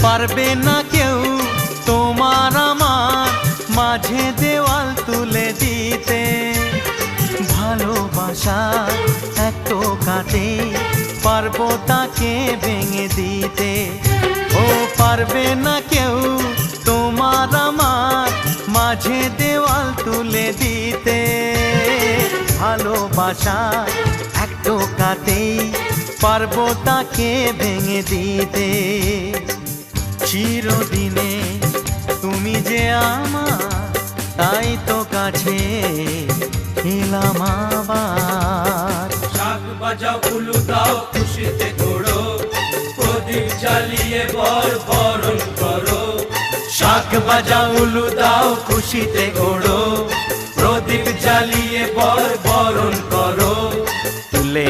পারবে না কেউ তোমার আমার মাঝে দেওয়াল তুলে দিতে। ভালোবাসা এক টোকাতে পারবো তাকে ভেঙে দিতে। ও পারবে না কেউ তোমার আমার মাঝে দেওয়াল তুলে দিতে। ভালোবাসা এক টোকাতেই পারবো তাকে ভেঙে দিতে। চিরদিনে তুমি যে আমার, তাই তো কাছে এলাম আবার। শাক বাজাও উলু দাও খুশিতে ঘোড়ো, প্রদীপ জ্বালিয়ে বরণ করো। শাক বাজাও উলু দাও খুশিতে ঘোড়ো, প্রদীপ জ্বালিয়ে বরণ করো। তুলে